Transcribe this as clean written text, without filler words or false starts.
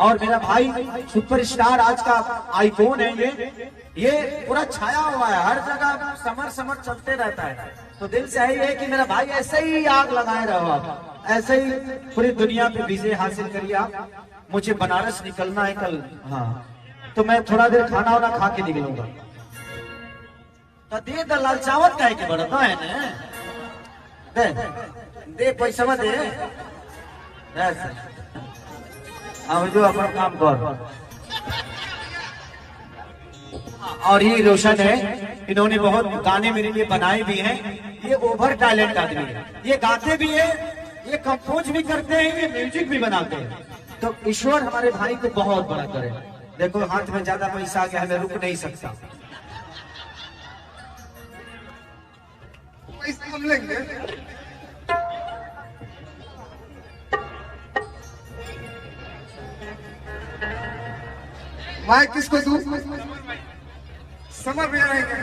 और मेरा भाई सुपरस्टार आज का आईफोन है ये पूरा छाया हुआ है, हर जगह समर समर चलते रहता है। तो दिल से यही है कि मेरा भाई ऐसे ही आग लगाए रहो आप, ऐसे ही पूरी दुनिया पे विजय हासिल करिए आप। मुझे बनारस निकलना है कल, हाँ, तो मैं थोड़ा देर खाना वाना खा के निकलूंगा। तो दे द लालचावत का है कि बढ़ता है ना, दे पैसा दे, हम जो अपना काम कर। और ये रोशन है, इन्होंने बहुत गाने मेरे लिए बनाए भी हैं। ये ओवर टैलेंट आदमी है, ये गाते भी है, ये कंपोज भी करते हैं, ये म्यूजिक भी बनाते हैं। तो ईश्वर हमारे भाई को बहुत बड़ा करे। देखो हाथ में ज्यादा पैसा आ गया, मैं रुक नहीं सकता। पैसा हम लेंगे। माइक किसको दूं? समर भैया रहेंगे।